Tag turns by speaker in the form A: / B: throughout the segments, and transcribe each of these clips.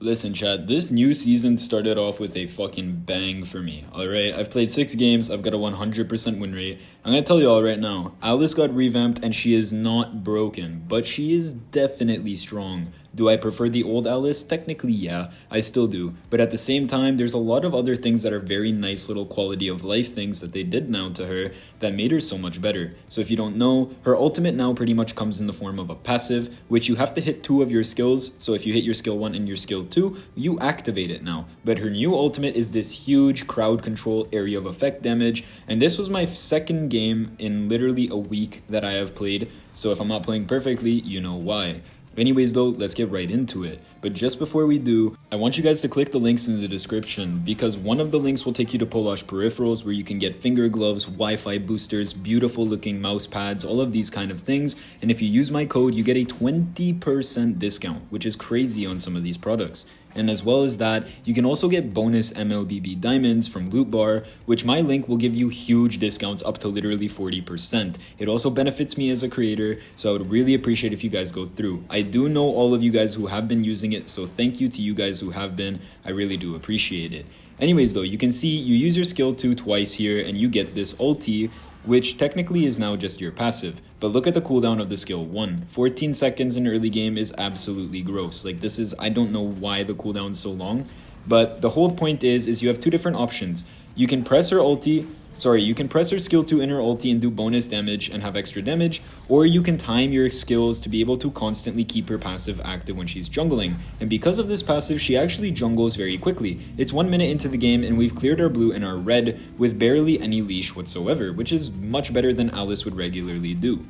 A: Listen, Chad, this new season started off with a fucking bang for me, alright? I've played 6 games, I've got a 100% win rate. I'm gonna tell you all right now, Alice got revamped and she is not broken, but she is definitely strong. Do I prefer the old Alice? Technically, yeah, I still do. But at the same time, there's a lot of other things that are very nice little quality of life things that they did now to her that made her so much better. So if you don't know, her ultimate now pretty much comes in the form of a passive, which you have to hit 2 of your skills. So if you hit your skill 1 and your skill 2, you activate it now. But her new ultimate is this huge crowd control area of effect damage. And this was my second game in literally a week that I have played. So if I'm not playing perfectly, you know why. Anyways though, let's get right into it. But just before we do, I want you guys to click the links in the description because one of the links will take you to Polish peripherals where you can get finger gloves, Wi-Fi boosters, beautiful looking mouse pads, all of these kind of things. And if you use my code, you get a 20% discount, which is crazy on some of these products. And as well as that, you can also get bonus MLBB diamonds from Loot Bar, which my link will give you huge discounts up to literally 40%. It also benefits me as a creator, so I would really appreciate if you guys go through. I do know all of you guys who have been using it, so thank you to you guys who have been. I really do appreciate it. Anyways though, you can see you use your skill 2 twice here and you get this ulti, which technically is now just your passive. But look at the cooldown of the skill 1. 14 seconds in early game is absolutely gross. Like this is, I don't know why the cooldown is so long. But the whole point is you have 2 different options. You can press her ulti, you can press her skill 2 in her ulti and do bonus damage and have extra damage, or you can time your skills to be able to constantly keep her passive active when she's jungling. And because of this passive, she actually jungles very quickly. It's 1 minute into the game and we've cleared our blue and our red with barely any leash whatsoever, which is much better than Alice would regularly do.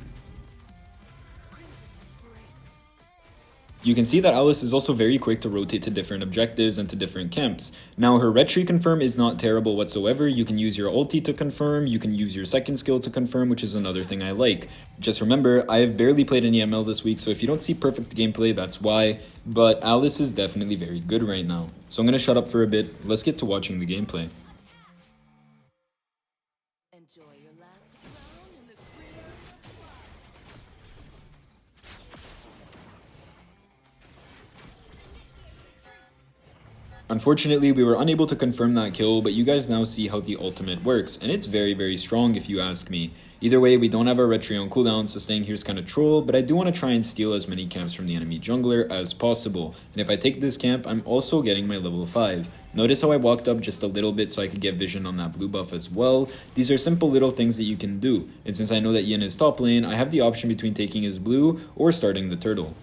A: You can see that Alice is also very quick to rotate to different objectives and to different camps. Now her red tree confirm is not terrible whatsoever. You can use your ulti to confirm, you can use your second skill to confirm, which is another thing I like. Just remember, I have barely played any ML this week, so if you don't see perfect gameplay, that's why. But Alice is definitely very good right now. So I'm gonna shut up for a bit, let's get to watching the gameplay. Unfortunately, we were unable to confirm that kill, but you guys now see how the ultimate works, and it's very strong if you ask me. Either way, we don't have our red tree on cooldown, so staying here is kind of troll, but I do want to try and steal as many camps from the enemy jungler as possible. And if I take this camp, I'm also getting my level 5. Notice how I walked up just a little bit so I could get vision on that blue buff as well. These are simple little things that you can do, and since I know that Yin is top lane, I have the option between taking his blue or starting the turtle.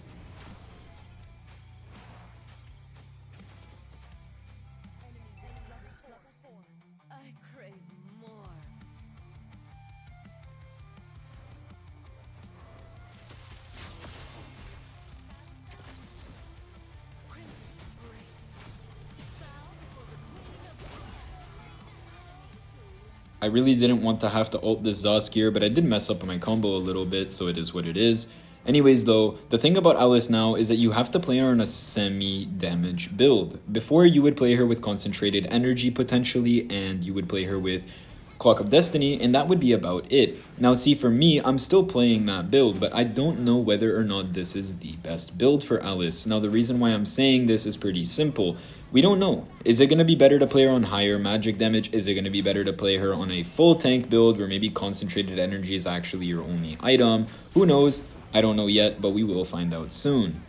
A: I really didn't want to have to ult this Zosk here, but I did mess up on my combo a little bit, so it is what it is. Anyways though, the thing about Alice now is that you have to play her on a semi-damage build. Before you would play her with concentrated energy potentially, and you would play her with Clock of Destiny, and that would be about it. Now see, for me, I'm still playing that build, but I don't know whether or not this is the best build for Alice. Now the reason why I'm saying this is pretty simple. We don't know. Is it going to be better to play her on higher magic damage? Is it going to be better to play her on a full tank build where maybe concentrated energy is actually your only item? Who knows? I don't know yet, but we will find out soon.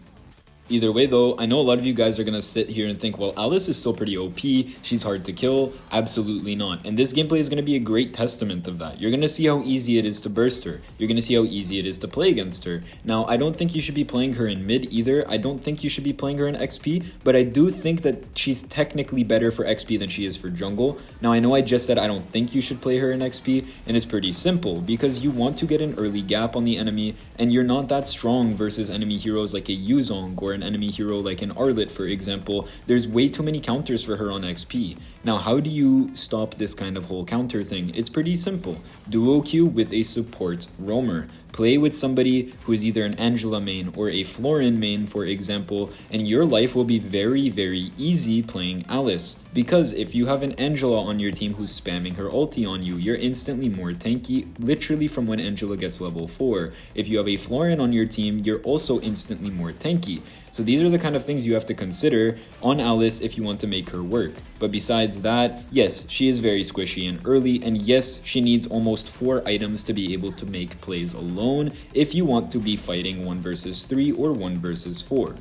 A: Either way though, I know a lot of you guys are going to sit here and think, well, Alice is still pretty OP, she's hard to kill. Absolutely not. And this gameplay is going to be a great testament of that. You're going to see how easy it is to burst her. You're going to see how easy it is to play against her. Now, I don't think you should be playing her in mid either. I don't think you should be playing her in XP, but I do think that she's technically better for XP than she is for jungle. Now, I know I just said I don't think you should play her in XP, and it's pretty simple because you want to get an early gap on the enemy, and you're not that strong versus enemy heroes like a Yuzong or an enemy hero like an Arlet, for example. There's way too many counters for her on XP. Now, how do you stop this kind of whole counter thing? It's pretty simple. Duo queue with a support roamer. Play with somebody who is either an Angela main or a Florin main, for example, and your life will be very easy playing Alice. Because if you have an Angela on your team who's spamming her ulti on you, you're instantly more tanky, literally from when Angela gets level 4. If you have a Florin on your team, you're also instantly more tanky. So these are the kind of things you have to consider on Alice if you want to make her work. But besides that, yes, she is very squishy and early, and yes, she needs almost 4 items to be able to make plays alone if you want to be fighting 1 versus 3 or 1 versus 4.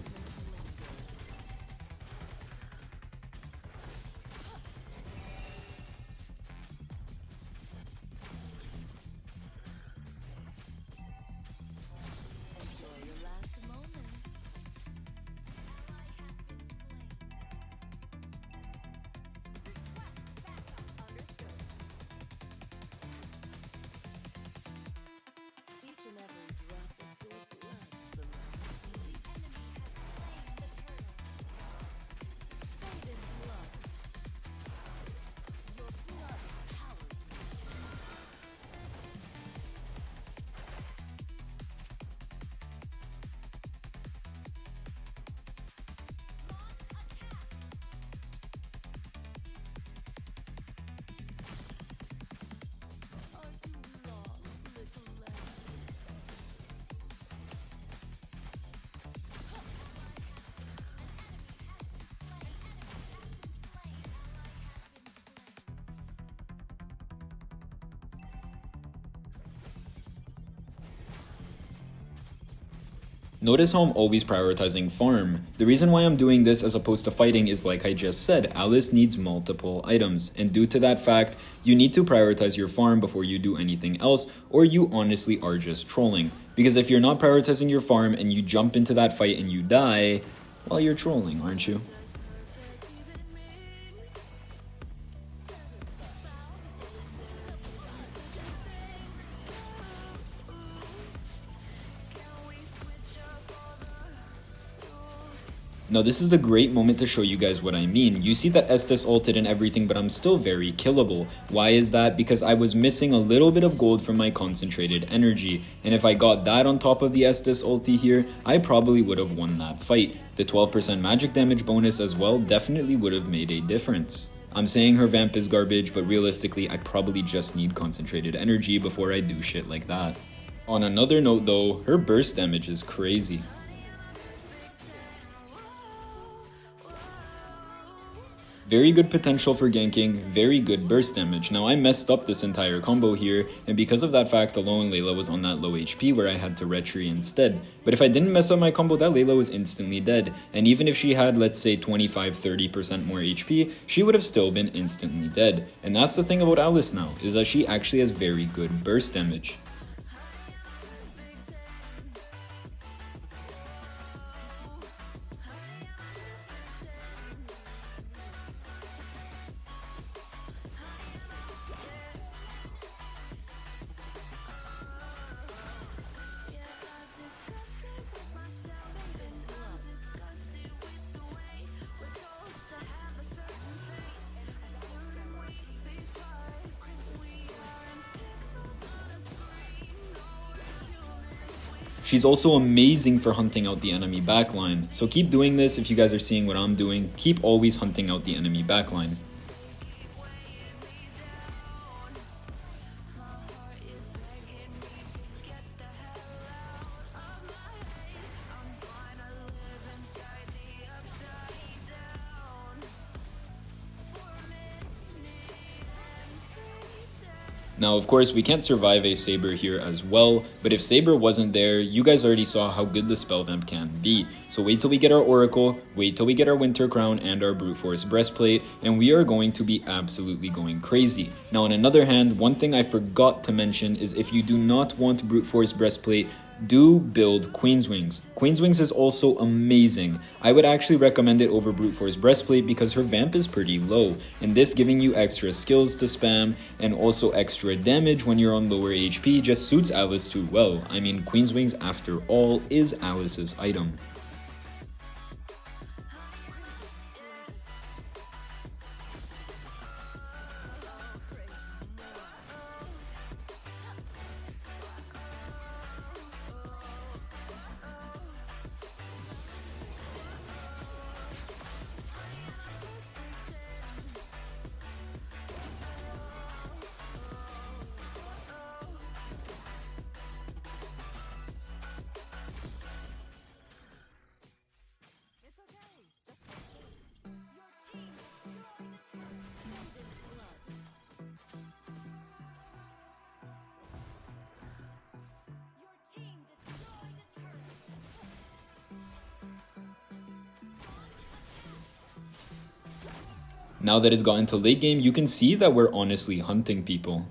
A: Notice how I'm always prioritizing farm. The reason why I'm doing this as opposed to fighting is, like I just said, Alice needs multiple items, and due to that fact, you need to prioritize your farm before you do anything else, or you honestly are just trolling. Because if you're not prioritizing your farm and you jump into that fight and you die, well, you're trolling, aren't you? Now this is the great moment to show you guys what I mean. You see that Estes ulted and everything, but I'm still very killable. Why is that? Because I was missing a little bit of gold from my concentrated energy, and if I got that on top of the Estes ulti here, I probably would have won that fight. The 12% magic damage bonus as well definitely would have made a difference. I'm saying her vamp is garbage, but realistically I probably just need concentrated energy before I do shit like that. On another note though, her burst damage is crazy. Very good potential for ganking, very good burst damage. Now I messed up this entire combo here, and because of that fact alone, Layla was on that low HP where I had to retry instead. But if I didn't mess up my combo, that Layla was instantly dead. And even if she had, let's say, 25-30% more HP, she would have still been instantly dead. And that's the thing about Alice now, is that she actually has very good burst damage. She's also amazing for hunting out the enemy backline, so keep doing this if you guys are seeing what I'm doing. Keep always hunting out the enemy backline. Now, of course, we can't survive a Saber here as well, but if Saber wasn't there, you guys already saw how good the spell vamp can be. So wait till we get our Oracle, wait till we get our Winter Crown and our Brute Force Breastplate, and we are going to be absolutely going crazy. Now, on another hand, one thing I forgot to mention is if you do not want Brute Force Breastplate, do build Queen's Wings. Queen's Wings is also amazing. I would actually recommend it over Brute Force Breastplate because her vamp is pretty low, and this giving you extra skills to spam and also extra damage when you're on lower HP just suits Alice too well. I mean, Queen's Wings after all is Alice's item. Now that it's gotten to late game, you can see that we're honestly hunting people.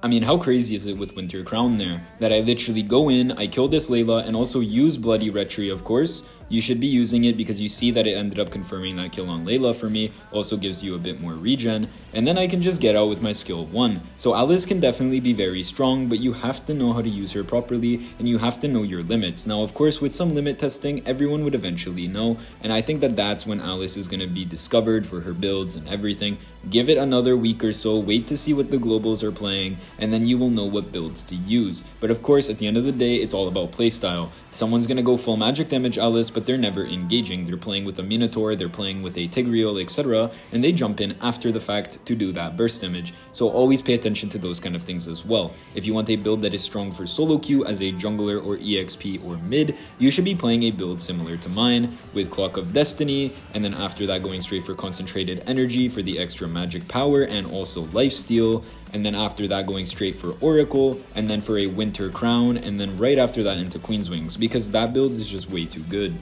A: I mean, how crazy is it with Winter Crown there? That I literally go in, I kill this Layla, and also use Bloody Retri, of course. You should be using it because you see that it ended up confirming that kill on Layla for me. Also gives you a bit more regen. And then I can just get out with my skill 1. So Alice can definitely be very strong, but you have to know how to use her properly, and you have to know your limits. Now, of course, with some limit testing, everyone would eventually know. And I think that that's when Alice is going to be discovered for her builds and everything. Give it another week or so, wait to see what the globals are playing, and then you will know what builds to use. But of course, at the end of the day, it's all about playstyle. Someone's gonna go full magic damage Alice, but they're never engaging. They're playing with a Minotaur, they're playing with a Tigreal, etc. And they jump in after the fact to do that burst damage. So always pay attention to those kind of things as well. If you want a build that is strong for solo queue as a jungler or EXP or mid, you should be playing a build similar to mine with Clock of Destiny, and then after that going straight for Concentrated Energy for the extra magic power and also lifesteal, and then after that going straight for Oracle, and then for a Winter Crown, and then right after that into Queen's Wings, because that build is just way too good.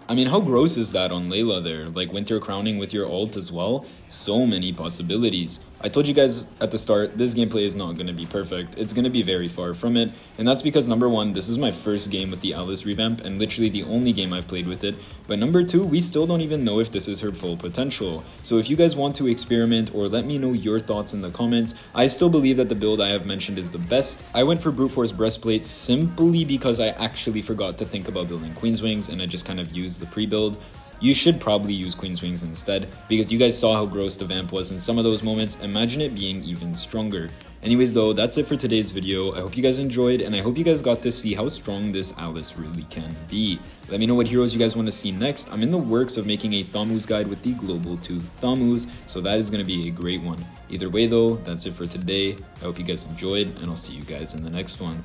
A: I mean, how gross is that on Layla there? Like Winter Crowning with your ult as well? So many possibilities. I told you guys at the start, this gameplay is not going to be perfect. It's going to be very far from it, and that's because number one, this is my first game with the Alice revamp, and literally the only game I've played with it. But number two, we still don't even know if this is her full potential. So if you guys want to experiment or let me know your thoughts in the comments, I still believe that the build I have mentioned is the best. I went for Brute Force Breastplate simply because I actually forgot to think about building Queen's Wings, and I just kind of used the pre-build. You should probably use Queen's Wings instead, because you guys saw how gross the vamp was in some of those moments. Imagine it being even stronger. Anyways though, that's it for today's video. I hope you guys enjoyed, and I hope you guys got to see how strong this Alice really can be. Let me know what heroes you guys want to see next. I'm in the works of making a Thamus guide with the Global 2 Thamus, so that is going to be a great one. Either way though, that's it for today. I hope you guys enjoyed, and I'll see you guys in the next one.